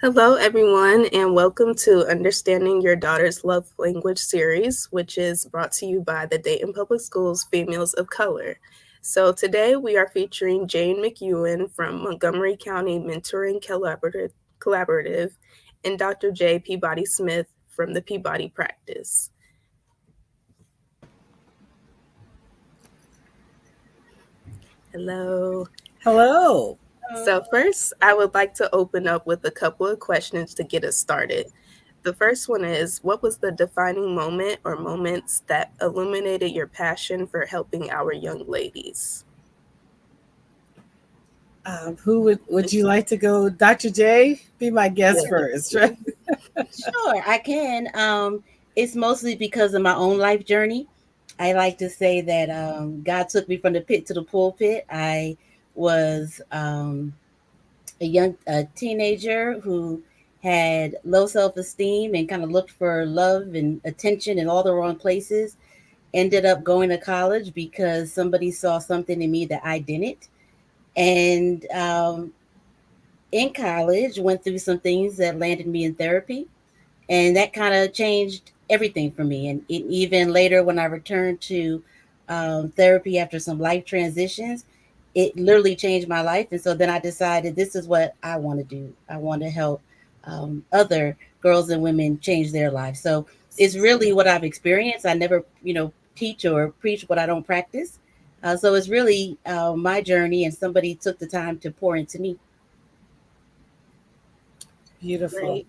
Hello, everyone, and welcome to Understanding Your Daughter's Love Language series, which is brought to you by the Dayton Public Schools Females of Color. So today we are featuring Jane McEwen from Montgomery County Mentoring Collaborative and Dr. J. Peabody Smith from the Peabody Practice. Hello. Hello. So first, I would like to open up with a couple of questions to get us started. The first one is, what was the defining moment or moments that illuminated your passion for helping our young ladies? Who would you like to go? Dr. J, be my guest first, right? Sure, I can. It's mostly because of my own life journey. I like to say that God took me from the pit to the pulpit. I was a teenager who had low self-esteem and kind of looked for love and attention in all the wrong places. Ended up going to college because somebody saw something in me that I didn't. And in college, went through some things that landed me in therapy. And that kind of changed everything for me. And even later, when I returned to therapy after some life transitions, it literally changed my life. And so then I decided this is what I want to do. I want to help other girls and women change their lives. So it's really what I've experienced. I never, teach or preach what I don't practice. So it's really my journey, and somebody took the time to pour into me. Beautiful. Right.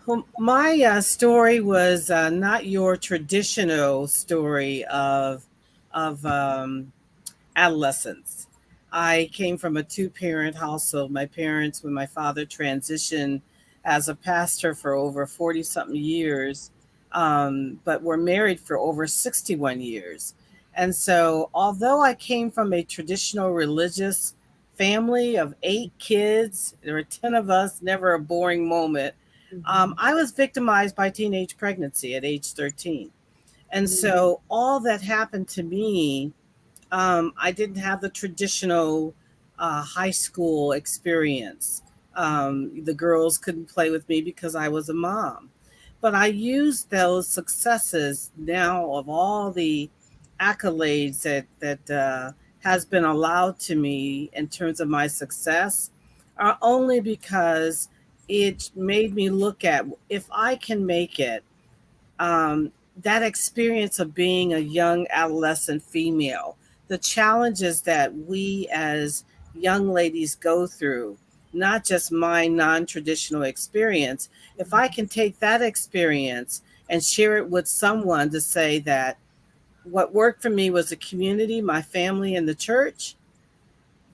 Well, my story was not your traditional story of adolescence. I came from a two-parent household. My parents, when my father transitioned as a pastor for over 40-something years, but were married for over 61 years. And so although I came from a traditional religious family of 8 kids, there were 10 of us, never a boring moment, I was victimized by teenage pregnancy at age 13. And so all that happened to me, I didn't have the traditional high school experience. The girls couldn't play with me because I was a mom. But I used those successes now of all the accolades that has been allowed to me in terms of my success, are only because it made me look at, if I can make it, that experience of being a young adolescent female, the challenges that we as young ladies go through, not just my non-traditional experience. If I can take that experience and share it with someone to say that what worked for me was the community, my family, and the church,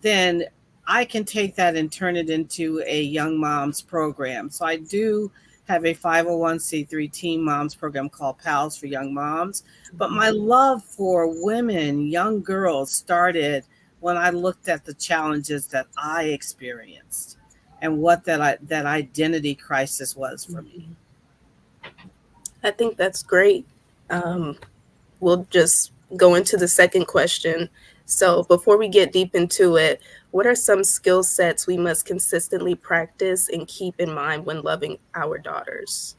then I can take that and turn it into a young moms program. So I do have a 501c3 teen moms program called Pals for Young Moms. But my love for women, young girls, started when I looked at the challenges that I experienced and what that identity crisis was for me. I think that's great. We'll just go into the second question. So before we get deep into it, what are some skill sets we must consistently practice and keep in mind when loving our daughters?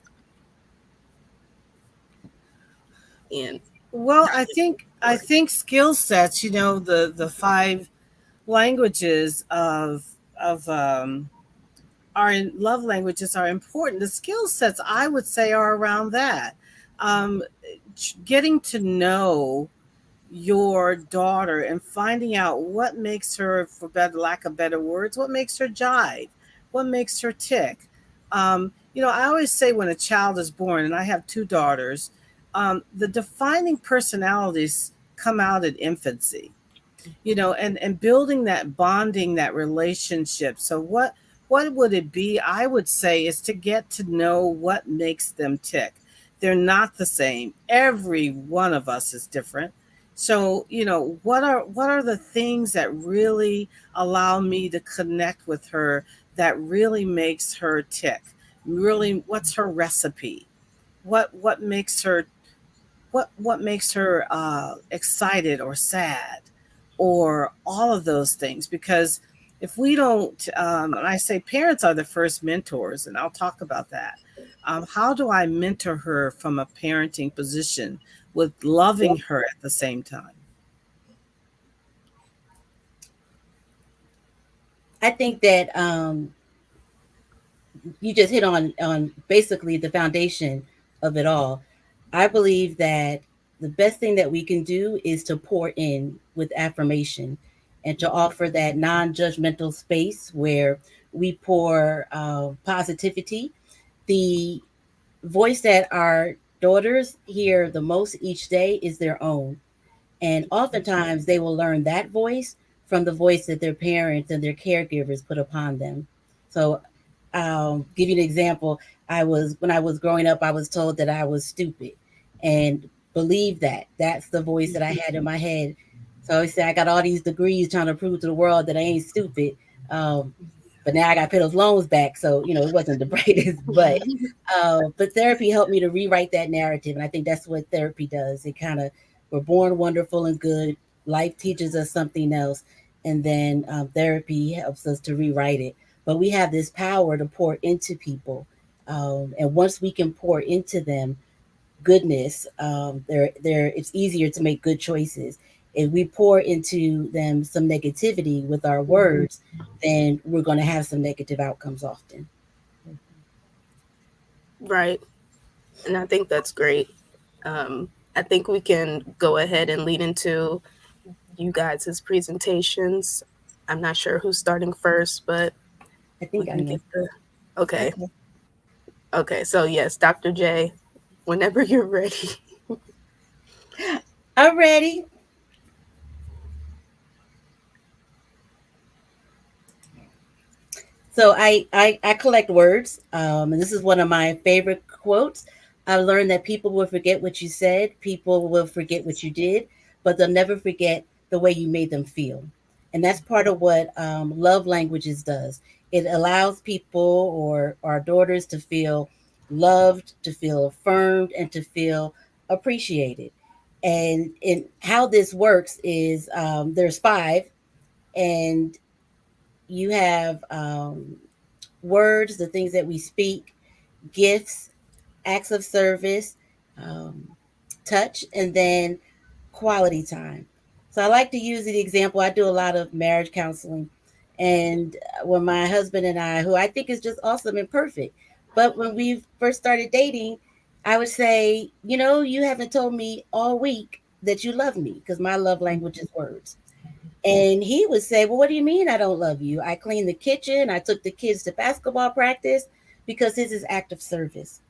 And Well, I think skill sets, the 5 languages of our love languages are important. The skill sets I would say are around that. Um, Getting to know your daughter and finding out what makes her, for better lack of better words, what makes her jive, what makes her tick. I always say when a child is born, and I have two daughters, the defining personalities come out at infancy, and building that bonding, that relationship. So what would it be? I would say is to get to know what makes them tick. They're not the same. Every one of us is different. So, what are the things that really allow me to connect with her, that really makes her tick? Really, what's her recipe? What makes her, excited or sad, or all of those things? Because if we don't, and I say parents are the first mentors, and I'll talk about that. How do I mentor her from a parenting position with loving her at the same time? I think that you just hit on basically the foundation of it all. I believe that the best thing that we can do is to pour in with affirmation and to offer that non-judgmental space where we pour positivity. The voice that our daughters hear the most each day is their own. And oftentimes they will learn that voice from the voice that their parents and their caregivers put upon them. So, give you an example. When I was growing up, I was told that I was stupid, and believe that that's the voice that I had in my head. So I always say I got all these degrees trying to prove to the world that I ain't stupid. Um, but now I got to pay those loans back, so it wasn't the brightest. But therapy helped me to rewrite that narrative, and I think that's what therapy does. It kind of, we're born wonderful and good. Life teaches us something else, and then therapy helps us to rewrite it. But we have this power to pour into people, and once we can pour into them goodness, it's easier to make good choices. If we pour into them some negativity with our words, then we're going to have some negative outcomes often. Right. And I think that's great. I think we can go ahead and lead into you guys' presentations. I'm not sure who's starting first, but I we think I can am. get the. Okay. Okay. Okay. So, yes, Dr. J, whenever you're ready. I'm ready. So I collect words, and this is one of my favorite quotes. I've learned that people will forget what you said, people will forget what you did, but they'll never forget the way you made them feel. And that's part of what love languages does. It allows people or our daughters to feel loved, to feel affirmed, and to feel appreciated. And how this works is there's five, and you have words, the things that we speak, gifts, acts of service, um, touch, and then quality time. So I like to use the example. I do a lot of marriage counseling, and when my husband and I, who I think is just awesome and perfect, but when we first started dating, I would say, you haven't told me all week that you love me, because my love language is words. And he would say, well, what do you mean I don't love you? I cleaned the kitchen. I took the kids to basketball practice, because his is act of service.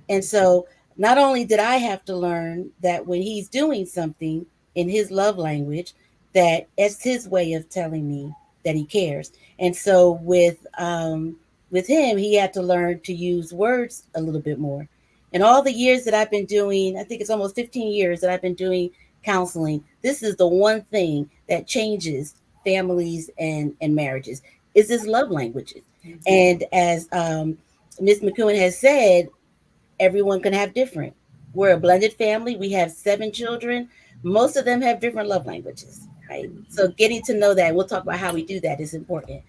And so not only did I have to learn that when he's doing something in his love language, that it's his way of telling me that he cares. And so with him, he had to learn to use words a little bit more. And all the years that I've been doing, I think it's almost 15 years that I've been doing counseling, this is the one thing that changes families and marriages is this love languages. And as Miss McCoon has said, everyone can have different. We're a blended family. We have 7 children. Most of them have different love languages, right? So getting to know that, we'll talk about how we do that, is important.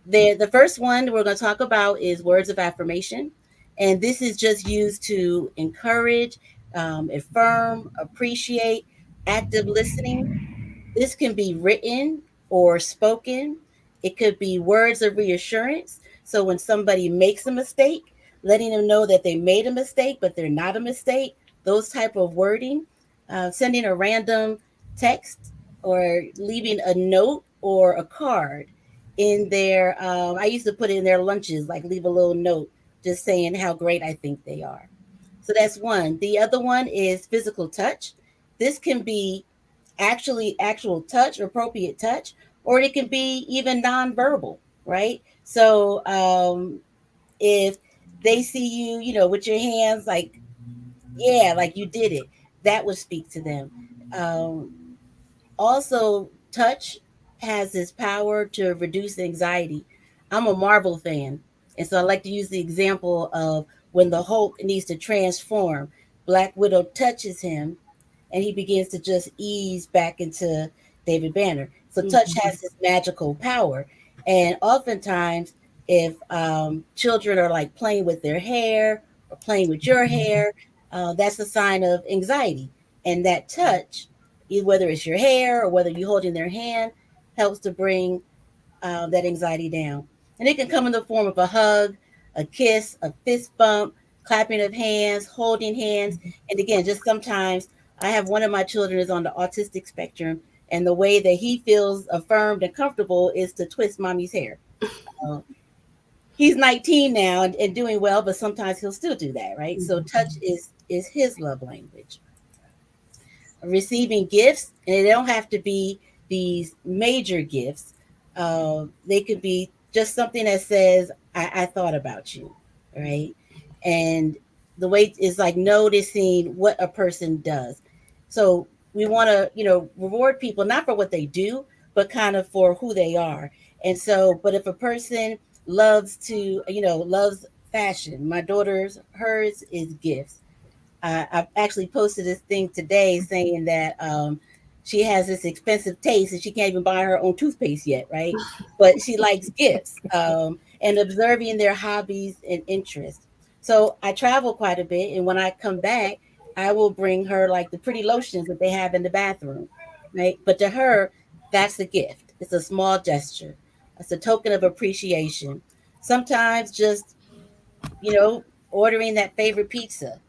The first one we're going to talk about is words of affirmation. And this is just used to encourage, affirm, appreciate, active listening. This can be written or spoken. It could be words of reassurance. So when somebody makes a mistake, letting them know that they made a mistake, but they're not a mistake, those type of wording, sending a random text or leaving a note or a card in their, I used to put it in their lunches, like leave a little note just saying how great I think they are. So that's one. The other one is physical touch. This can be actually actual touch, appropriate touch, or it can be even nonverbal, right? So if they see you, with your hands like, yeah, like you did it, that would speak to them. Um, Also, touch has this power to reduce anxiety. I'm a Marvel fan, and so I like to use the example of when the Hulk needs to transform. Black Widow touches him, and he begins to just ease back into David Banner. So touch has this magical power, and oftentimes, if children are like playing with their hair or playing with your hair, that's a sign of anxiety, and that touch, whether it's your hair or whether you're holding their hand, helps to bring that anxiety down. And it can come in the form of a hug, a kiss, a fist bump, clapping of hands, holding hands. And again, just sometimes I have one of my children is on the autistic spectrum, and the way that he feels affirmed and comfortable is to twist mommy's hair. Uh, he's 19 now and doing well, but sometimes he'll still do that, right? So touch is his love language. Receiving gifts, and they don't have to be these major gifts. They could be just something that says, I thought about you, right? And the way is like noticing what a person does. So we want to, reward people not for what they do, but kind of for who they are. And so, but if a person loves to, loves fashion, my daughter's, hers is gifts. I actually posted this thing today saying that she has this expensive taste and she can't even buy her own toothpaste yet, right? But she likes gifts and observing their hobbies and interests. So I travel quite a bit, and when I come back, I will bring her like the pretty lotions that they have in the bathroom, right? But to her, that's a gift. It's a small gesture. It's a token of appreciation. Sometimes just, you know, ordering that favorite pizza,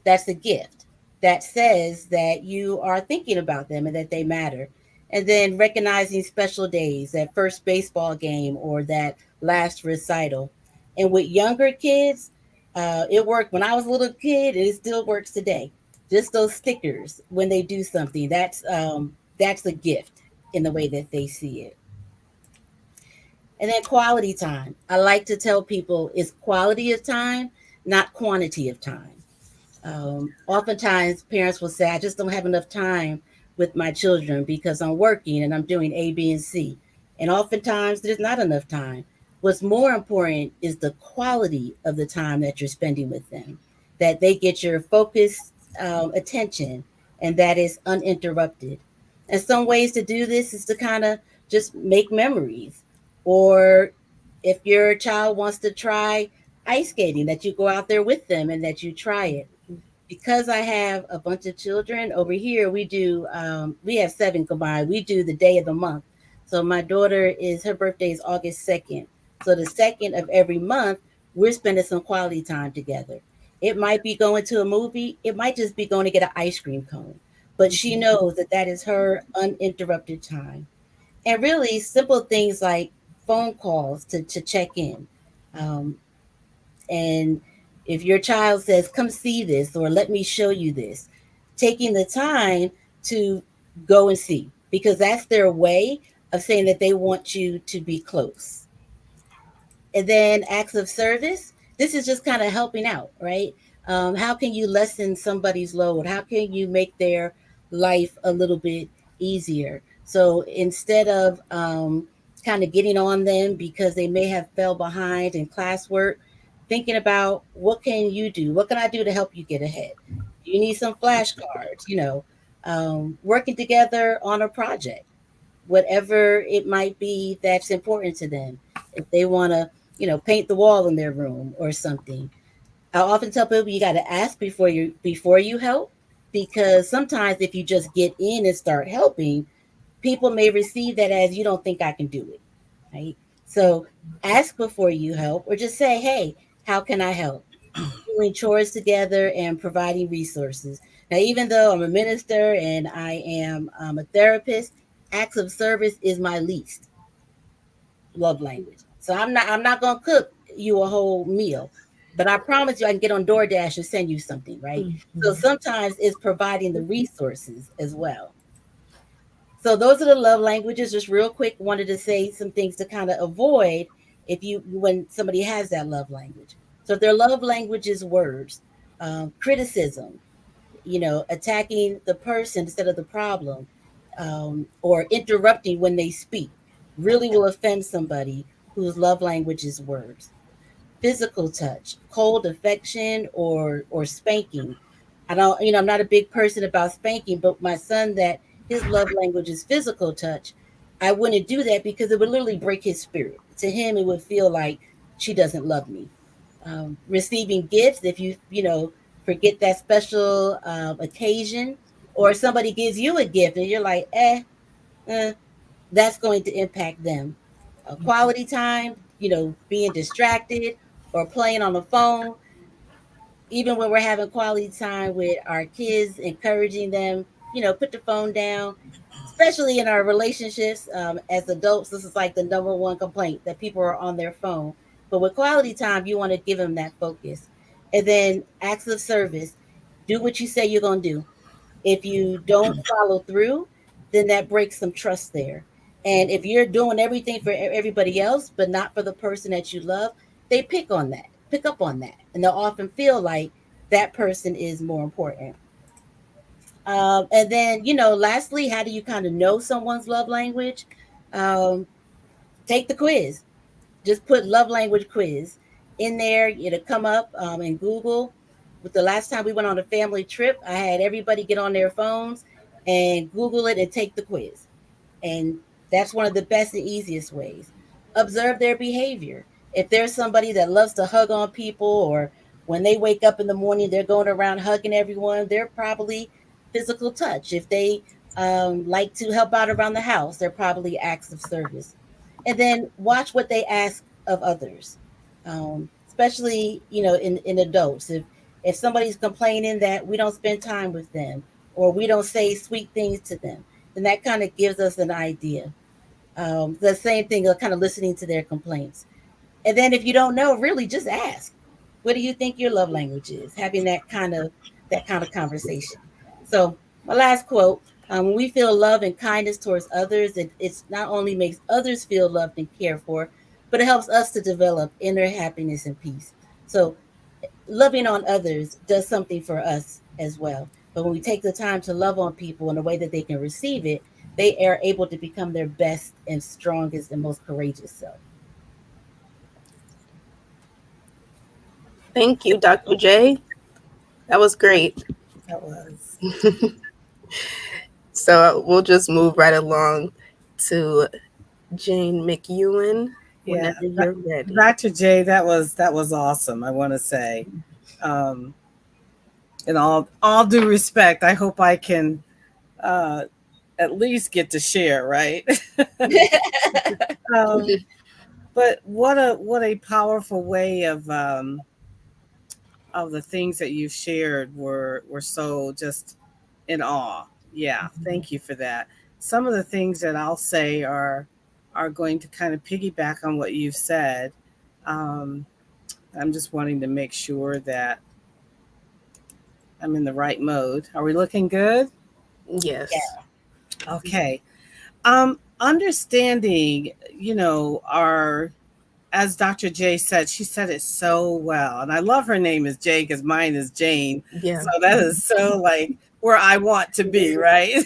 that's a gift that says that you are thinking about them and that they matter. And then recognizing special days, that first baseball game or that last recital. And with younger kids, it worked when I was a little kid, and it still works today. Just those stickers when they do something, that's a gift in the way that they see it. And then quality time. I like to tell people it's quality of time, not quantity of time. Oftentimes, parents will say, I just don't have enough time with my children because I'm working and I'm doing A, B, and C. And oftentimes, there's not enough time. What's more important is the quality of the time that you're spending with them, that they get your focused attention and that is uninterrupted. And some ways to do this is to kind of just make memories. Or if your child wants to try ice skating, that you go out there with them and that you try it. Because I have a bunch of children over here, we have seven combined. We do the day of the month. So my daughter her birthday is August 2nd. So the second of every month, we're spending some quality time together. It might be going to a movie. It might just be going to get an ice cream cone. But she knows that that is her uninterrupted time. And really simple things like phone calls to check in. Um, and if your child says, come see this, or let me show you this, taking the time to go and see, because that's their way of saying that they want you to be close. And then acts of service. This is just kind of helping out, right? How can you lessen somebody's load? How can you make their life a little bit easier? So instead of kind of getting on them because they may have fell behind in classwork, thinking about what can you do? What can I do to help you get ahead? Do you need some flashcards? Working together on a project, whatever it might be that's important to them. If they want to, paint the wall in their room or something. I often tell people you got to ask before you help, because sometimes if you just get in and start helping, people may receive that as you don't think I can do it, right? So ask before you help, or just say, hey, how can I help? Doing chores together and providing resources. Now, even though I'm a minister and I am a therapist, acts of service is my least love language. So I'm not gonna cook you a whole meal, but I promise you I can get on DoorDash and send you something, right? So Mhm. sometimes it's providing the resources as well. So those are the love languages. Just real quick, wanted to say some things to kind of avoid if you when somebody has that love language. So if their love language is words, criticism, attacking the person instead of the problem, or interrupting when they speak, really will offend somebody whose love language is words. Physical touch, cold affection, or spanking. I don't, I'm not a big person about spanking, but my son, that his love language is physical touch, I wouldn't do that because it would literally break his spirit. To him, it would feel like she doesn't love me. Receiving gifts, if forget that special occasion, or somebody gives you a gift and you're like, eh, that's going to impact them. Quality time, being distracted or playing on the phone, even when we're having quality time with our kids, encouraging them, put the phone down, especially in our relationships as adults. This is like the number one complaint that people are on their phone. But with quality time, you want to give them that focus. And then acts of service, do what you say you're going to do. If you don't follow through, then that breaks some trust there. And if you're doing everything for everybody else, but not for the person that you love, they pick up on that. And they'll often feel like that person is more important. And then, lastly, how do you kind of know someone's love language? Um, Take the quiz. Just put love language quiz in there. It'll come up in Google. With the last time we went on a family trip, I had everybody get on their phones and Google it and take the quiz. And that's one of the best and easiest ways. Observe their behavior. If there's somebody that loves to hug on people, or when they wake up in the morning, they're going around hugging everyone, they're probably physical touch. If they like to help out around the house, they're probably acts of service. And then watch what they ask of others, especially in adults. If somebody's complaining that we don't spend time with them or we don't say sweet things to them, then that kind of gives us an idea. The same thing of kind of listening to their complaints. And then if you don't know, really just ask, what do you think your love language is? Having that kind of conversation. So my last quote, when we feel love and kindness towards others, it's not only makes others feel loved and cared for, but it helps us to develop inner happiness and peace. So loving on others does something for us as well. But when we take the time to love on people in a way that they can receive it, they are able to become their best and strongest and most courageous self. Thank you, Dr. J. That was great. That was. So we'll just move right along to Jane McEwen Yeah, whenever you're ready. Dr. J, that was awesome. I want to say, um, in all due respect, I hope I can uh, at least get to share, right? um, but what a powerful way of the things that you've shared were so just in awe. Yeah, thank you for that. Some of the things that I'll say are going to kind of piggyback on what you've said. Um, I'm just wanting to make sure that I'm in the right mode. Are we looking good? Yes. Okay. Understanding, our as Dr. J said, she said it so well. And I love her name is Jay because mine is Jane. Yeah. So that is so like where I want to be, right?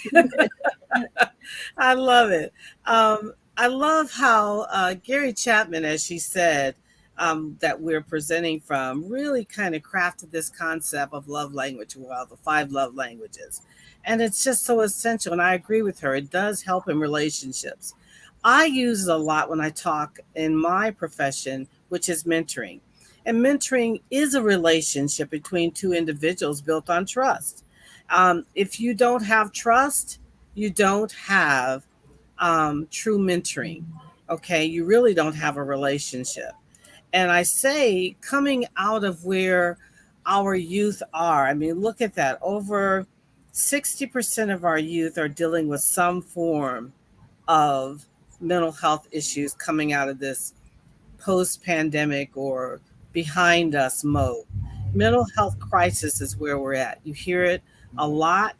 I love it. I love how Gary Chapman, as she said, that we're presenting from, really kind of crafted this concept of love language, well, the five love languages. And it's just so essential. And I agree with her. It does help in relationships. I use it a lot when I talk in my profession, which is mentoring. And mentoring is a relationship between two individuals built on trust. If you don't have trust, you don't have true mentoring. Okay, you really don't have a relationship. And I say, coming out of where our youth are, I mean, look at that. Over 60% of our youth are dealing with some form of mental health issues coming out of this post pandemic or behind us mode. Mental health crisis is where we're at. You hear it a lot.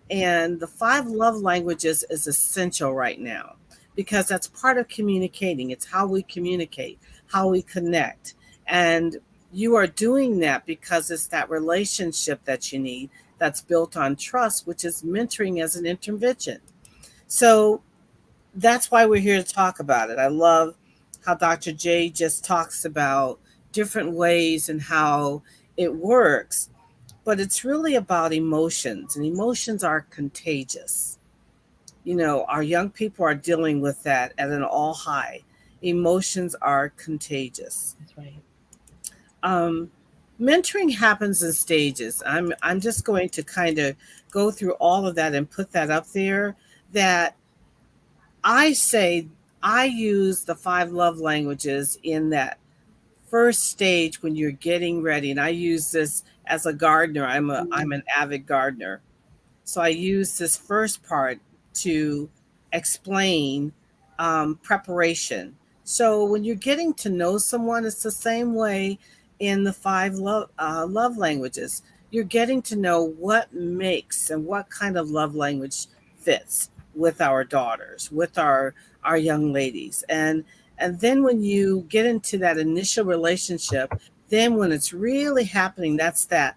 And the five love languages is essential right now because that's part of communicating. It's how we communicate, how we connect. And you are doing that because it's that relationship that you need that's built on trust, which is mentoring as an intervention. So that's why we're here to talk about it. I love how Dr. J just talks about different ways and how it works, but it's really about emotions, and emotions are contagious. You know, our young people are dealing with that at an all high. Emotions are contagious. That's right. Um, Mentoring happens in stages. I'm just going to kind of go through all of that and put that up there. That I say I use the five love languages in that first stage when you're getting ready. And I use this as a gardener. I'm an avid gardener. So I use this first part to explain preparation. So when you're getting to know someone, it's the same way in the five love languages. You're getting to know what makes and what kind of love language fits with our daughters, with our young ladies, and then when you get into that initial relationship, then when it's really happening, that's that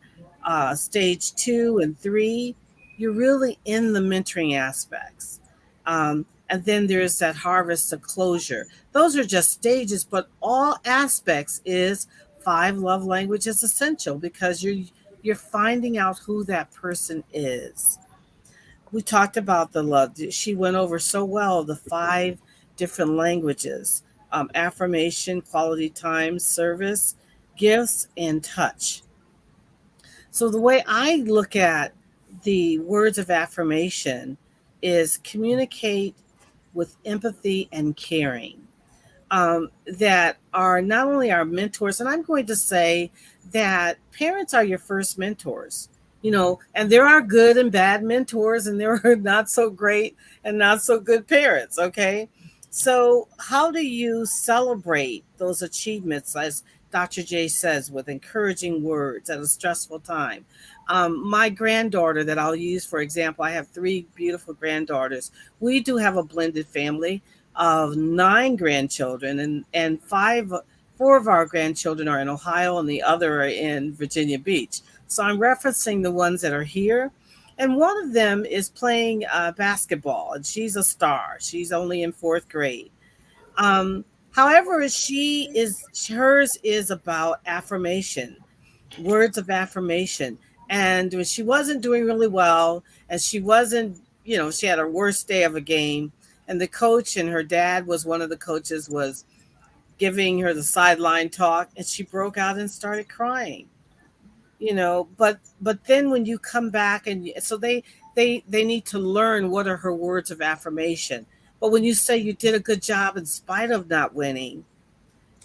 stage 2 and 3, you're really in the mentoring aspects. And then there's that harvest of closure. Those are just stages, but all aspects is five love languages essential because you're finding out who that person is. We talked about the love. She went over so well the five different languages: affirmation, quality time, service, gifts, and touch. So the way I look at the words of affirmation is communicate with empathy and caring, that are not only our mentors, and I'm going to say that parents are your first mentors, you know, and there are good and bad mentors, and there are not so great and not so good parents, okay? So, how do you celebrate those achievements, as Dr. J says, with encouraging words at a stressful time? My granddaughter, that I'll use for example, I have three beautiful granddaughters. We do have a blended family of nine grandchildren, and four of our grandchildren are in Ohio and the other are in Virginia Beach. So I'm referencing the ones that are here. And one of them is playing basketball, and she's a star. She's only in fourth grade. Um, However, hers is about affirmation, words of affirmation. And when she wasn't doing really well, and she wasn't, you know, she had her worst day of a game, and the coach and her dad was one of the coaches was giving her the sideline talk, and she broke out and started crying. You know, but then when you come back and so they need to learn what are her words of affirmation. But when you say you did a good job in spite of not winning,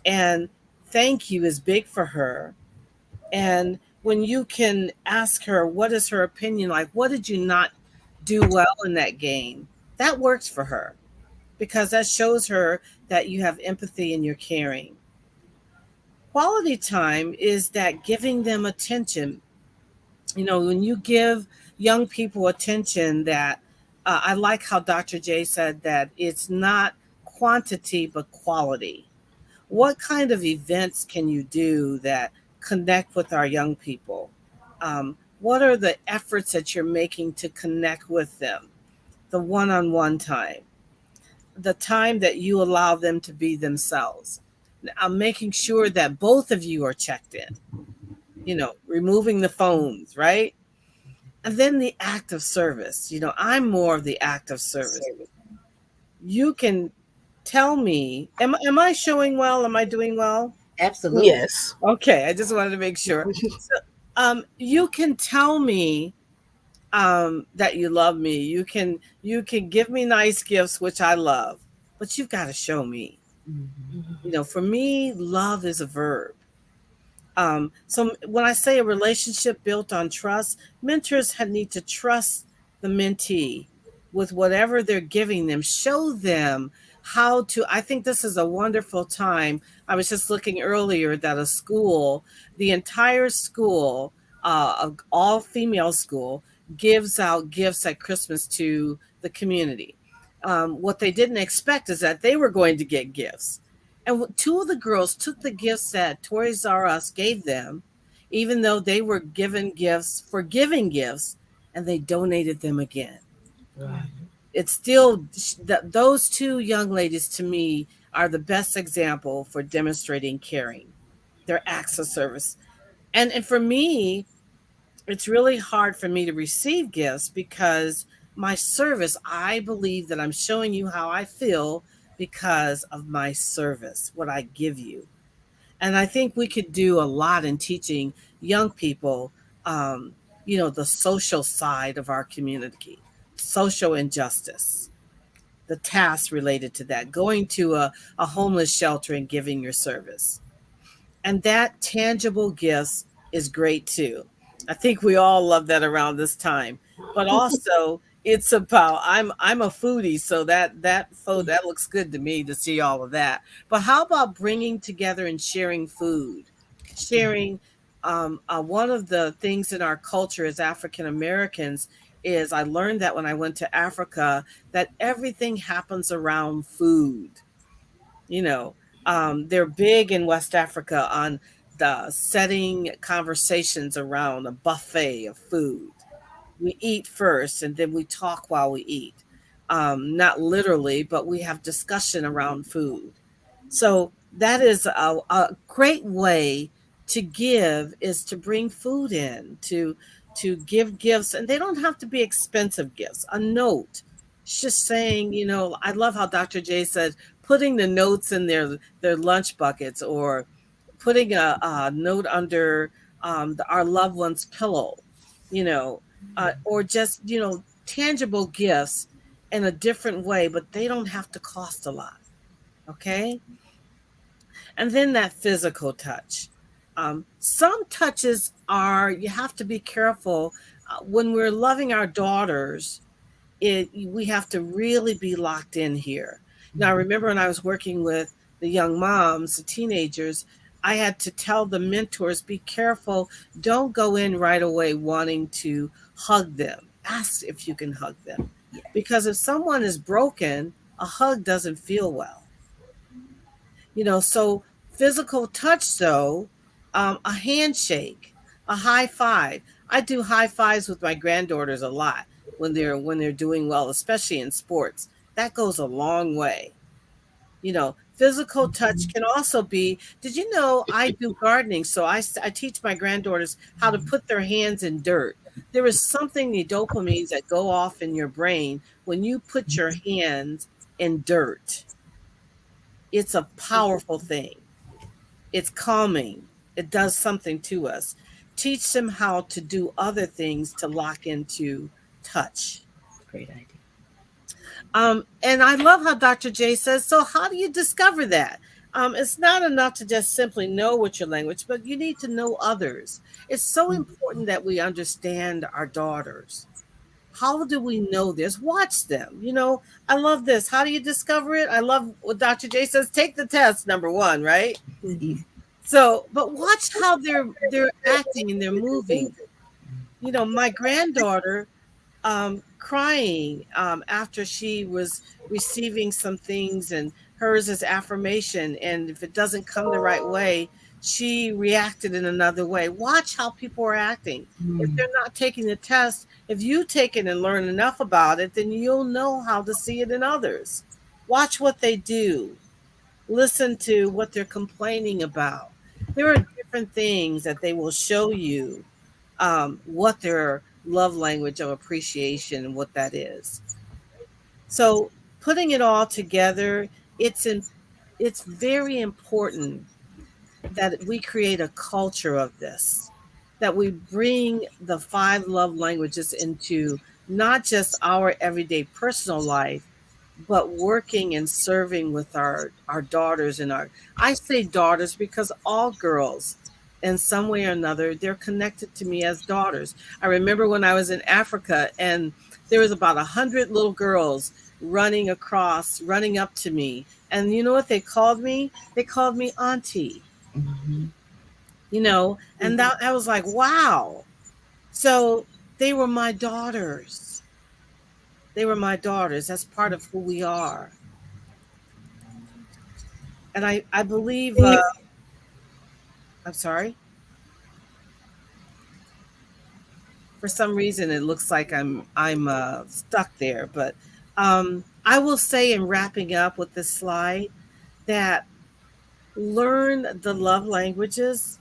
and thank you is big for her. And when you can ask her, what is her opinion like? What did you not do well in that game? That works for her because that shows her that you have empathy and you're caring. Quality time is that giving them attention. You know, when you give young people attention, that I like how Dr. J said that it's not quantity, but quality. What kind of events can you do that connect with our young people? What are the efforts that you're making to connect with them? The one on one time, the time that you allow them to be themselves. I'm making sure that both of you are checked in, you know, removing the phones, right? And then the act of service. You know, I'm more of the act of service. You can tell me, am I showing well? Am I doing well? Absolutely. Yes. Okay, I just wanted to make sure. So, you can tell me that you love me. You can give me nice gifts, which I love, but you've got to show me. Mhm. For me, love is a verb. So when I say a relationship built on trust, mentors need to trust the mentee with whatever they're giving them. Show them how to. I think this is a wonderful time. I was just looking earlier that a school, the entire school, all female school, gives out gifts at Christmas to the community. What they didn't expect is that they were going to get gifts. And two of the girls took the gifts that Toys R Us gave them, even though they were given gifts for giving gifts, and they donated them again. Wow. It's still those two young ladies to me are the best example for demonstrating caring, their acts of service. And for me, it's really hard for me to receive gifts because my service, I believe that I'm showing you how I feel because of my service, what I give you. And I think we could do a lot in teaching young people, um, the social side of our community, social injustice, the tasks related to that, going to a homeless shelter and giving your service. And that tangible gifts is great too. I think we all love that around this time. But also it's about I'm a foodie, so that looks good to me to see all of that. But how about bringing together and sharing food? Sharing one of the things in our culture as African Americans is I learned that when I went to Africa that everything happens around food. you know they're big in West Africa on the setting conversations around a buffet of food. We eat first and then we talk while we eat. Not literally, but we have discussion around food. So that is a great way to give, is to bring food in, to give gifts, and they don't have to be expensive gifts. A note, it's just saying, I love how Dr. J said putting the notes in their lunch buckets, or putting a note under our loved one's pillow, you know, or just tangible gifts in a different way, but they don't have to cost a lot. Okay. And then that physical touch. Some touches are, you have to be careful when we're loving our daughters. We have to really be locked in here. Now, I remember when I was working with the young moms, the teenagers, I had to tell the mentors, be careful. Don't go in right away wanting to hug them. Ask if you can hug them. Yes. Because if someone is broken, a hug doesn't feel well. So physical touch, though, a handshake, a high five. I do high fives with my granddaughters a lot when they're doing well, especially in sports. That goes a long way. Physical touch Mhm. can also be. Did you know I do gardening? So I teach my granddaughters how to put their hands in dirt. There is something, the dopamines that go off in your brain when you put your hands in dirt. It's a powerful thing. It's calming. It does something to us. Teach them how to do other things to lock into touch. Great idea. And I love how Dr. J says, so how do you discover that? It's not enough to just simply know what your language, but you need to know others. It's so important that we understand our daughters. How do we know this? Watch them. I love this. How do you discover it? I love what Dr. J says. Take the test, number one, right? It's easy. So, but watch how they're acting and they're moving. My granddaughter crying after she was receiving some things, and hers is affirmation. And if it doesn't come the right way, she reacted in another way. Watch how people are acting. If Mm. they're not taking the test, if you take it and learn enough about it, then you'll know how to see it in others. Watch what they do. Listen to what they're complaining about. There are different things that they will show you, what their love language of appreciation and what that is. So putting it all together, it's very important that we create a culture of this. that we bring the five love languages into not just our everyday personal life, but working and serving with our daughters and our, I say daughters because all girls in some way or another, they're connected to me as daughters. I remember when I was in Africa and there was about 100 little girls running up to me, and you know what they called me? They called me auntie, Mm-hmm. and that I was like, wow. So they were my daughters. They were my daughters. That's part of who we are. And I believe, I'm sorry, for some reason it looks like I'm stuck there, but I will say in wrapping up with this slide that learn the love languages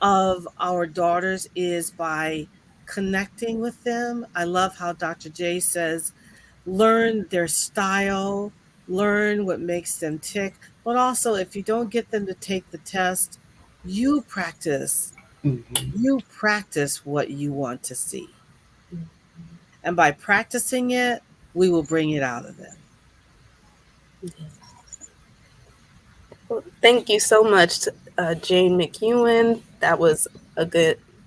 of our daughters is by connecting with them. I love how Dr. J says learn their style, learn what makes them tick, but also if you don't get them to take the test, you practice. Mm-hmm. You practice what you want to see. And by practicing it, we will bring it out of them. Well, thank you so much, Jane McEwen. That was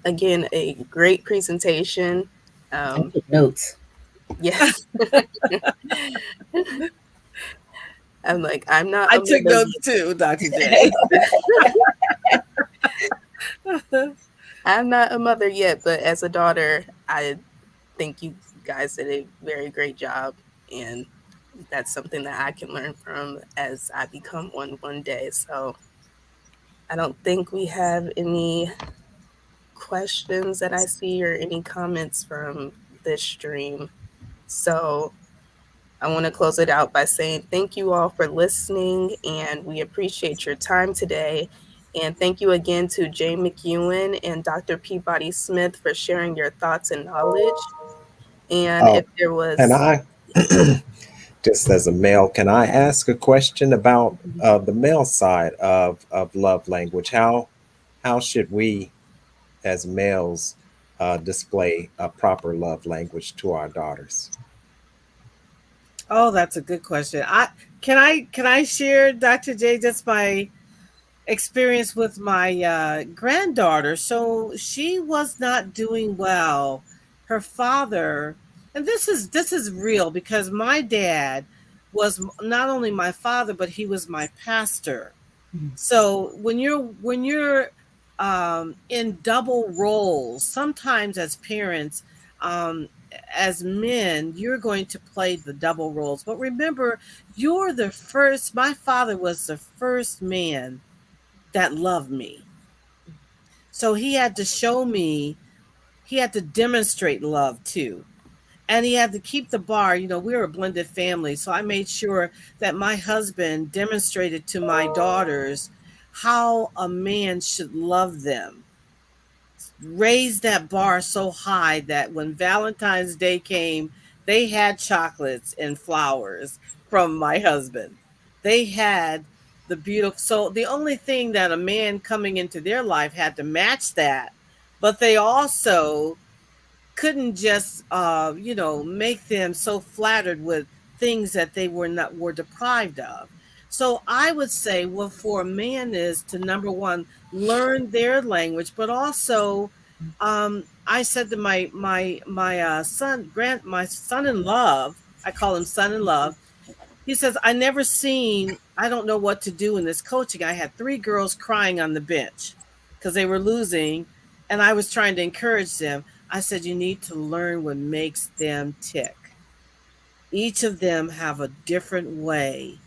again, a great presentation. I Um, took notes. yes, I'm like, I'm not I a took mother notes too, Dr. J. I'm not a mother yet, but as a daughter, I think you guys did a very great job, and that's something that I can learn from as I become one day. So I don't think we have any questions that I see or any comments from this stream. So I want to close it out by saying thank you all for listening, and we appreciate your time today. And thank you again to Jane McEwen and Dr. Peabody Smith for sharing your thoughts and knowledge. And Oh, if there can was, I, just as a male, can I ask a question about the male side of love language? How should we, as males, display a proper love language to our daughters? Oh, that's a good question. I share, Dr. J, just my experience with my granddaughter. So she was not doing well. Her father, and this is real because my dad was not only my father, but he was my pastor. So when you're in double roles, sometimes as parents, um, as men, you're going to play the double roles. But remember, you're the first. My father was the first man that loved me. So he had to show me, he had to demonstrate love too. And he had to keep the bar. We were a blended family. So I made sure that my husband demonstrated to my daughters how a man should love them. Raise that bar so high that when Valentine's Day came, they had chocolates and flowers from my husband. They had the beautiful, so the only thing that a man coming into their life had to match that, but they also couldn't just make them so flattered with things that they were deprived of. So I would say what for a man is to, number one, learn their language, but also I said to my son in love, I call him son in love. He says, I don't know what to do in this coaching. I had three girls crying on the bench because they were losing, and I was trying to encourage them. I said, you need to learn what makes them tick. Each of them have a different way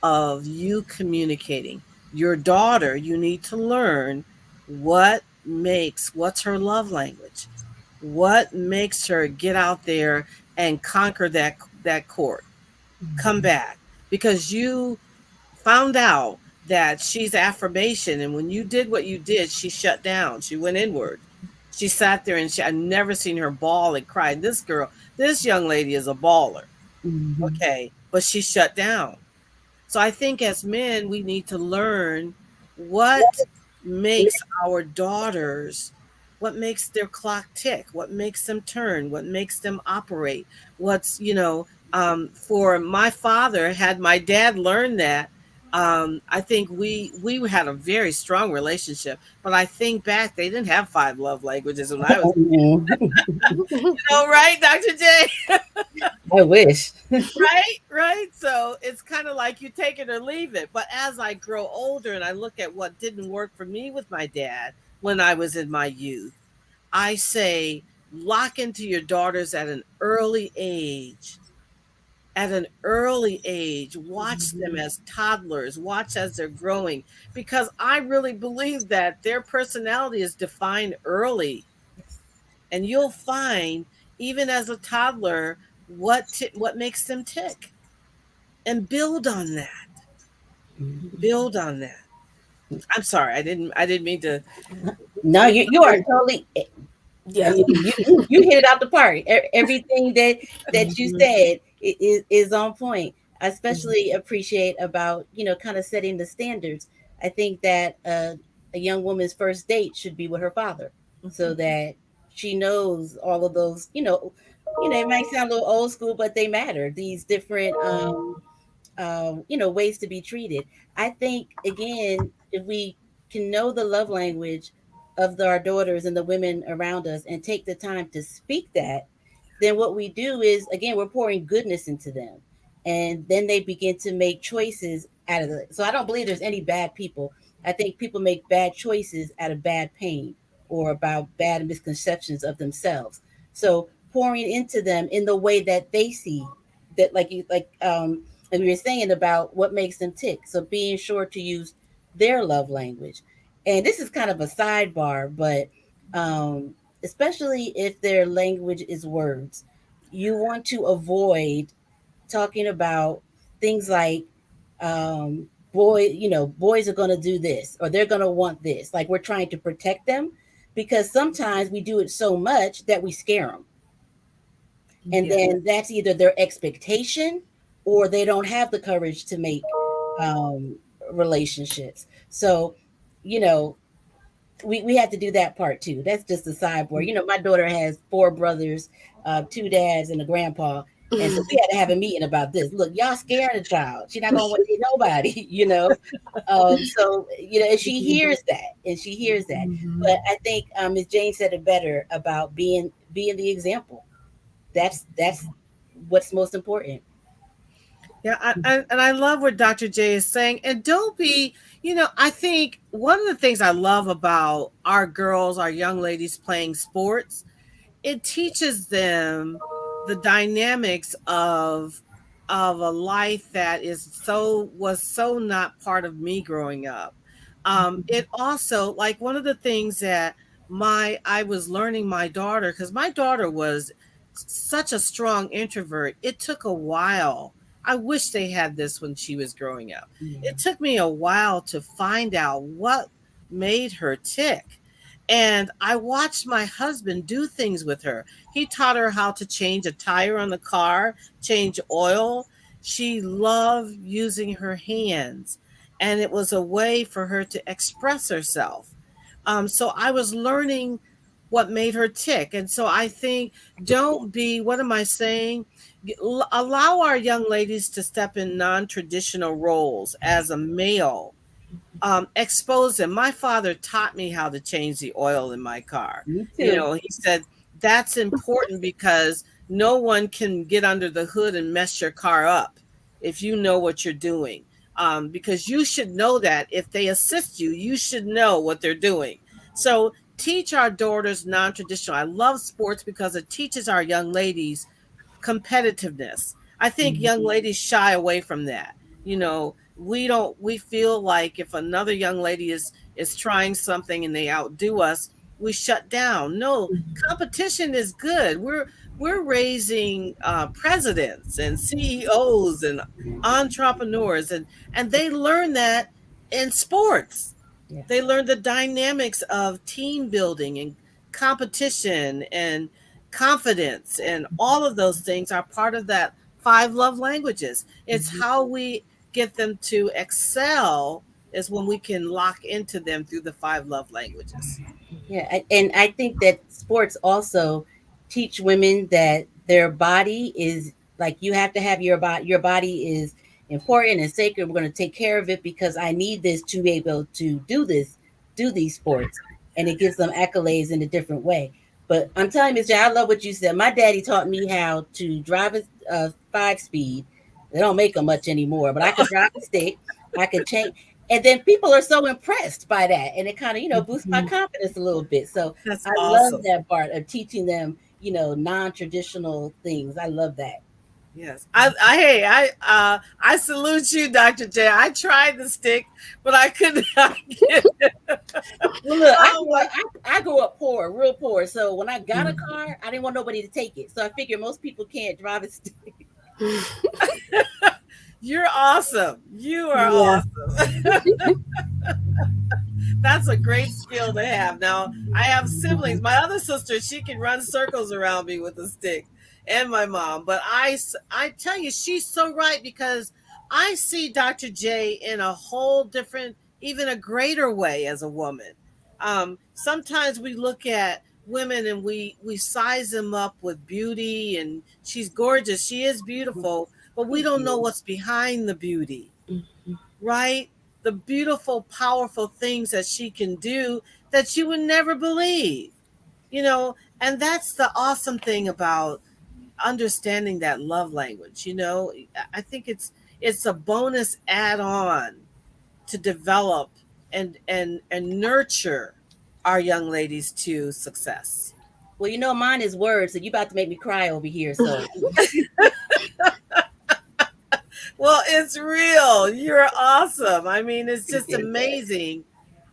of you communicating. Your daughter, you need to learn what's her love language? What makes her get out there and conquer that court? Come back because you found out that she's affirmation, and when you did what you did, she shut down. She went inward. She sat there and I've never seen her bawl and cry. This young lady is a baller. Mm-hmm. Okay, but she shut down. So I think as men, we need to learn what makes our daughters what makes their clock tick, what makes them turn, what makes them operate, what's, for my father, had my dad learned that, I think we had a very strong relationship. But I think back, they didn't have five love languages when I was, right, Dr. J? I wish. Right, right. So it's kind of like you take it or leave it. But as I grow older and I look at what didn't work for me with my dad when I was in my youth, I say lock into your daughters at an early age. At an early age, watch them as toddlers, watch as they're growing, because I really believe that their personality is defined early. And you'll find, even as a toddler, what makes them tick, and build on that. Build on that. I'm sorry, I didn't mean to. No, you are totally. I Yes. mean, you hit it out the park. Everything that you said is on point. I especially appreciate about kind of setting the standards. I think that a young woman's first date should be with her father, so that she knows all of those. It might sound a little old school, but they matter. These different ways to be treated. I think again, if we can know the love language of our daughters and the women around us and take the time to speak that, then what we do is again we're pouring goodness into them, and then they begin to make choices out of it. So I don't believe there's any bad people. I think people make bad choices out of bad pain or about bad misconceptions of themselves. So pouring into them in the way that they see that, like we were saying about what makes them tick. So being sure to use their love language. And this is kind of a sidebar, but especially if their language is words, you want to avoid talking about things like boys are going to do this or they're going to want this. Like we're trying to protect them, because sometimes we do it so much that we scare them. And Yeah. then that's either their expectation or they don't have the courage to make um, relationships. So, you know, we have to do that part too. That's just a sideboard. My daughter has four brothers, two dads, and a grandpa. And so we had to have a meeting about this. Look, y'all scaring the child. She's not gonna want to see nobody, and she hears that, and she hears that. But I think Ms. Jane said it better about being the example. That's what's most important. Yeah, and I love what Dr. J is saying. And don't be, I think one of the things I love about our girls, our young ladies playing sports, it teaches them the dynamics of a life that was so not part of me growing up. It also, like, one of the things that my I was learning my daughter, because my daughter was such a strong introvert. It took a while. I wish they had this when she was growing up. Yeah. It took me a while to find out what made her tick. And I watched my husband do things with her. He taught her how to change a tire on the car, change oil. She loved using her hands, and it was a way for her to express herself. So I was learning what made her tick. And so I think, don't be, what am I saying? Allow our young ladies to step in non traditional roles as a male. Expose them. My father taught me how to change the oil in my car. Me too. He said that's important because no one can get under the hood and mess your car up if you know what you're doing. Because you should know that if they assist you, you should know what they're doing. So teach our daughters non-traditional. I love sports because it teaches our young ladies competitiveness. I think young ladies shy away from that. We feel like if another young lady is trying something and they outdo us, we shut down. No, competition is good. We're raising presidents and CEOs and entrepreneurs, and they learn that in sports. Yeah. They learn the dynamics of team building and competition and confidence, and all of those things are part of that five love languages. It's how we get them to excel is when we can lock into them through the five love languages. Yeah, and I think that sports also teach women that their body is like you have to have your body. Your body is important and sacred. We're going to take care of it because I need this to be able to do this, do these sports, and it gives them accolades in a different way. But I'm telling you, Miss J, I love what you said. My daddy taught me how to drive a 5 speed. They don't make them much anymore, but I could drive a stick. I could change, and then people are so impressed by that, and it kind of boosts my confidence a little bit. So That's I love awesome. that part of teaching them non-traditional things. I love that. Yes. I salute you, Dr. J. I tried the stick, but I could not get it. Well, look, Oh my. I grew up poor, real poor. So when I got a car, I didn't want nobody to take it. So I figured most people can't drive a stick. You're awesome. You are Yeah. awesome. That's a great skill to have. Now, I have siblings. My other sister, she can run circles around me with a stick, and my mom. But I tell you, she's so right because I see Dr. J in a whole different, even a greater way as a woman. Sometimes we look at women and we size them up with beauty, and she's gorgeous. She is beautiful, but we don't know what's behind the beauty, right? The beautiful, powerful things that she can do that you would never believe, and that's the awesome thing about understanding that love language. I think it's a bonus add-on to develop and nurture our young ladies to success. Well, mine is words, so you about to make me cry over here. So Well, it's real. You're awesome. I mean, it's just amazing.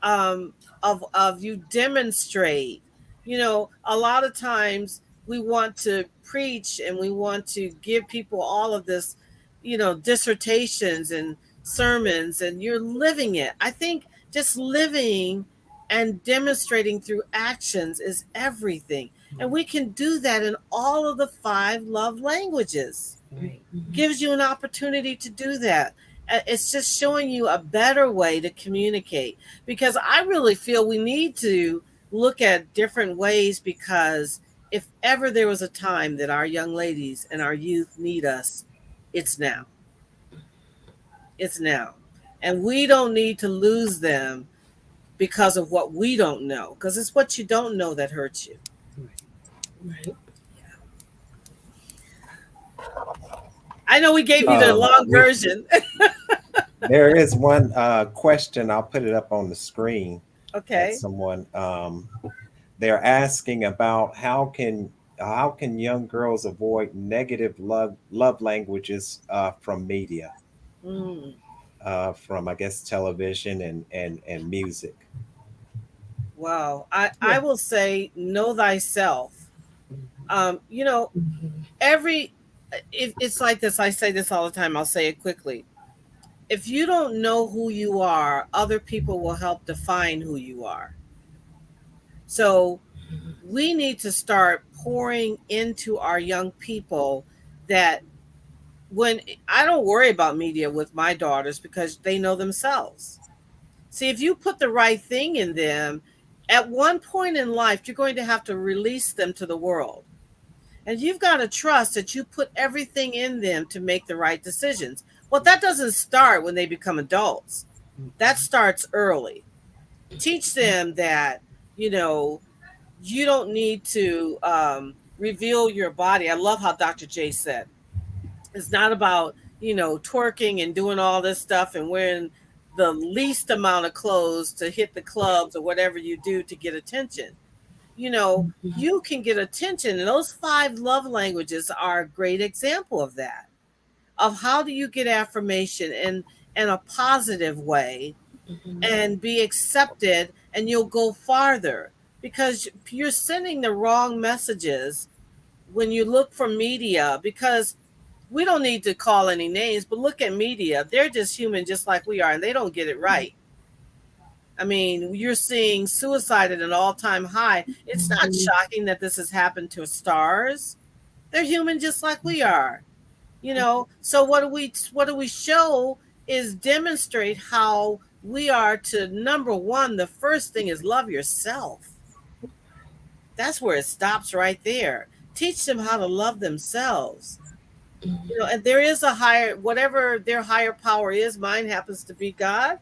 Of you demonstrate. A lot of times we want to preach and we want to give people all of this, dissertations and sermons, and you're living it. I think just living and demonstrating through actions is everything. And we can do that in all of the five love languages. right. Gives you an opportunity to do that. It's just showing you a better way to communicate, because I really feel we need to look at different ways, because if ever there was a time that our young ladies and our youth need us, it's now. It's now. And we don't need to lose them because of what we don't know, because it's what you don't know that hurts you. Right. I know we gave you the long We, version. there is one question. I'll put it up on the screen. That Okay. someone they're asking about how can young girls avoid negative love languages from media, Mm. from I guess television and music. Wow. I, Yeah. I will say, know thyself. Um, you know, every, if it's like this, I say this all the time, I'll say it quickly. If you don't know who you are, other people will help define who you are. So we need to start pouring into our young people that when I don't worry about media with my daughters because they know themselves. See, if you put the right thing in them, at one point in life, you're going to have to release them to the world. And you've got to trust that you put everything in them to make the right decisions. Well, that doesn't start when they become adults. That starts early. Teach them that, you know, you don't need to reveal your body. I love how Dr. J said it's not about, twerking and doing all this stuff and wearing the least amount of clothes to hit the clubs or whatever you do to get attention. You can get attention, and those five love languages are a great example of that. Of how do you get affirmation in a positive way and be accepted, and you'll go farther, because you're sending the wrong messages when you look for media. Because we don't need to call any names, but look at media. They're just human, just like we are, and they don't get it right. I mean, you're seeing suicide at an all-time high. It's not shocking that this has happened to stars. They're human just like we are. So what do we show is demonstrate how we are to, number one, the first thing is love yourself. That's where it stops right there. Teach them how to love themselves. And there is a higher, whatever their higher power is. Mine happens to be God.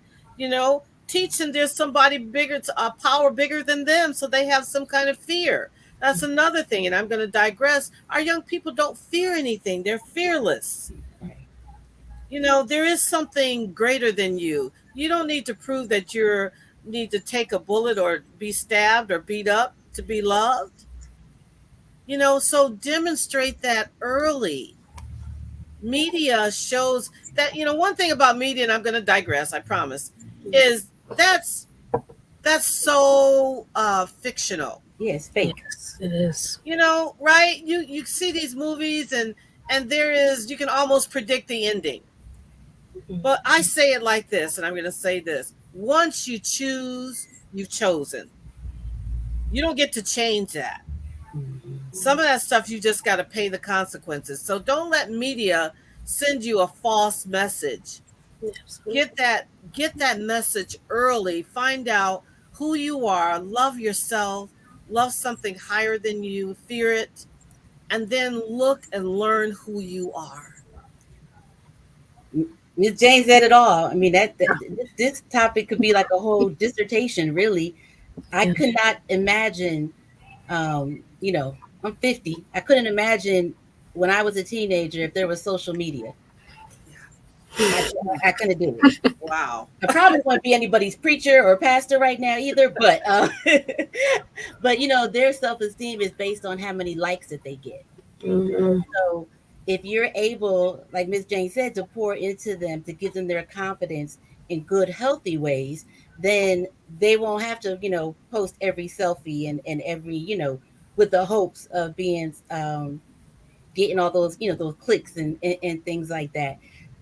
Teach them there's somebody bigger, a power bigger than them, so they have some kind of fear. That's another thing, and I'm going to digress. Our young people don't fear anything. They're fearless. There is something greater than you. You don't need to prove that you need to take a bullet or be stabbed or beat up to be loved. So demonstrate that early. Media shows that, one thing about media, and I'm going to digress, I promise, is that's so fictional. Yes, fake. Yes, it is. Right? You see these movies, and you can almost predict the ending. But I say it like this, and I'm going to say this: once you choose, you've chosen. You don't get to change that. Some of that stuff you just got to pay the consequences. So don't let media send you a false message. Absolutely. Get that message early. Find out who you are. Love yourself. Love something higher than you. Fear it, and then look and learn who you are. Ms. Jane said it all. I mean, this topic could be like a whole dissertation, really. I could not imagine, I'm 50. I couldn't imagine when I was a teenager if there was social media. I couldn't do it. Wow. I probably wouldn't be anybody's preacher or pastor right now either, but but their self-esteem is based on how many likes that they get. So if you're able, like Miss Jane said, to pour into them, to give them their confidence in good, healthy ways, then they won't have to, post every selfie and every, with the hopes of being getting all those, those clicks and things like that.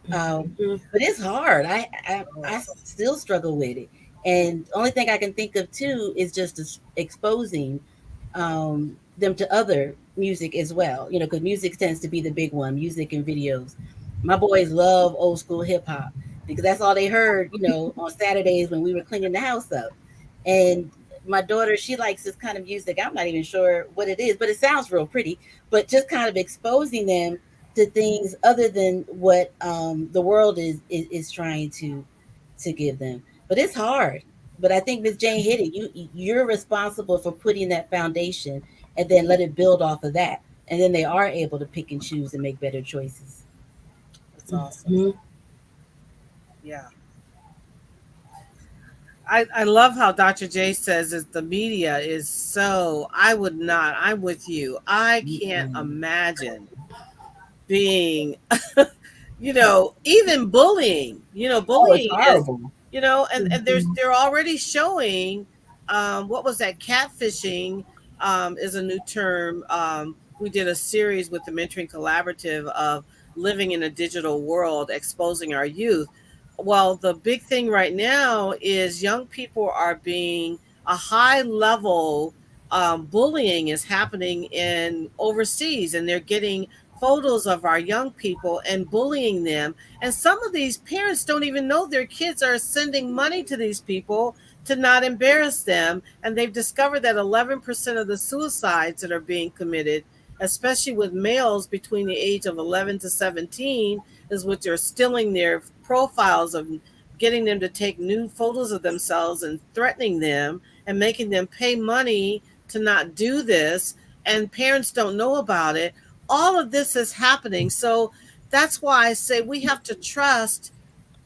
But it's hard. I still struggle with it. And the only thing I can think of too is just exposing them to other music as well. Because music tends to be the big one, music and videos. My boys love old school hip hop because that's all they heard, on Saturdays when we were cleaning the house up. And my daughter, she likes this kind of music. I'm not even sure what it is, but it sounds real pretty. But just kind of exposing them to things other than what the world is trying to give them. But it's hard. But I think Ms. Jane hit it. You're responsible for putting that foundation and then let it build off of that. And then they are able to pick and choose and make better choices. That's awesome. Yeah. I love how Dr. J says is the media is so, I'm with you. I can't imagine being, even bullying, bullying is, and they're already showing, what was that? Catfishing is a new term. We did a series with the Mentoring Collaborative of living in a digital world, exposing our youth. Well, the big thing right now is young people are being a high level bullying is happening in overseas, and they're getting photos of our young people and bullying them. And some of these parents don't even know their kids are sending money to these people to not embarrass them. And they've discovered that 11% of the suicides that are being committed, especially with males between the age of 11 to 17, is what they're stealing their profiles of, getting them to take nude photos of themselves and threatening them and making them pay money to not do this. And parents don't know about it. All of this is happening. So that's why I say we have to trust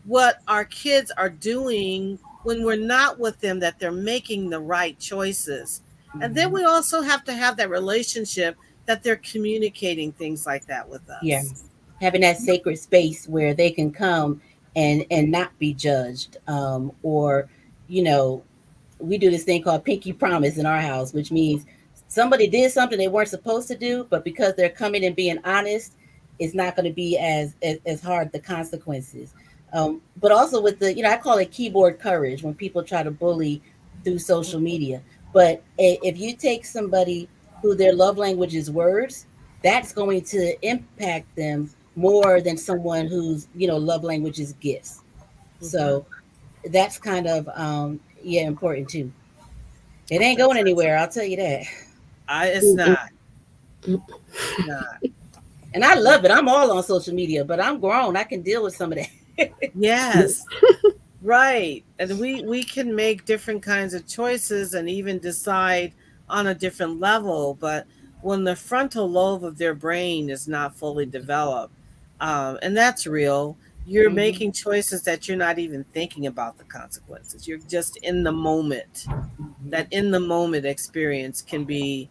what our kids are doing when we're not with them, that they're making the right choices. And then we also have to have that relationship that they're communicating things like that with us. Yeah. Having that sacred space where they can come and not be judged. Or, we do this thing called pinky promise in our house, which means somebody did something they weren't supposed to do, but because they're coming and being honest, it's not going to be as hard, the consequences. But also with the, I call it keyboard courage when people try to bully through social media. But if you take somebody who their love language is words, that's going to impact them more than someone whose, love language is gifts. So that's kind of yeah, important too. It ain't That's, going anywhere, I'll tell you that. it's not. It's not. And I love it. I'm all on social media, but I'm grown. I can deal with some of that. Yes. Right. And we can make different kinds of choices and even decide on a different level, but when the frontal lobe of their brain is not fully developed, and that's real, you're Hmm. making choices that you're not even thinking about the consequences. You're just in the moment. That in the moment experience can be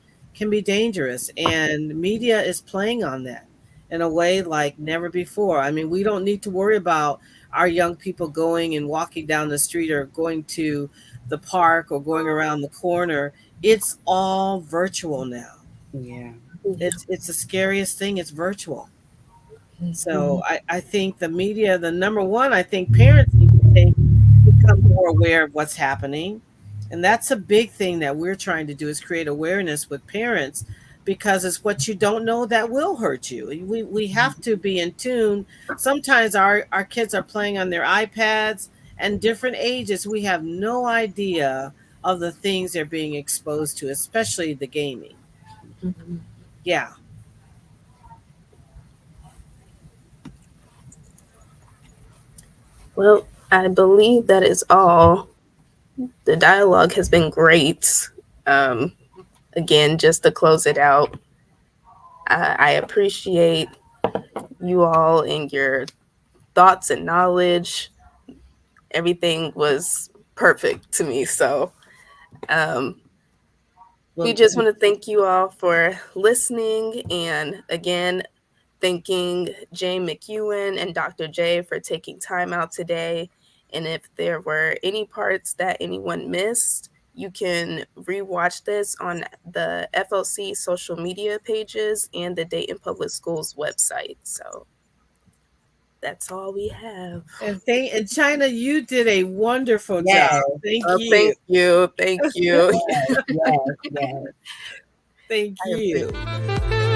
dangerous, and media is playing on that in a way like never before. I mean, we don't need to worry about our young people going and walking down the street or going to the park or going around the corner. It's all virtual now. Yeah. It's the scariest thing, it's virtual. So I think the media, the number one, I think parents need to become more aware of what's happening. And that's a big thing that we're trying to do, is create awareness with parents, because it's what you don't know that will hurt you. We have to be in tune. Sometimes our kids are playing on their iPads, and different ages, we have no idea of the things they're being exposed to, especially the gaming. Yeah. Well, I believe that is all. The dialogue has been great. Um, Again, just to close it out, I appreciate you all and your thoughts and knowledge. Everything was perfect to me. So um, we Well, just want to thank you all for listening. And again, thanking Jane McEwen and Dr. J for taking time out today. And if there were any parts that anyone missed, you can rewatch this on the FOC social media pages and the Dayton Public Schools website. So that's all we have. And China, you did a wonderful job. yes, Thank Oh, you. thank you. Thank you. yes, yes, yes. Thank I appreciate you. it.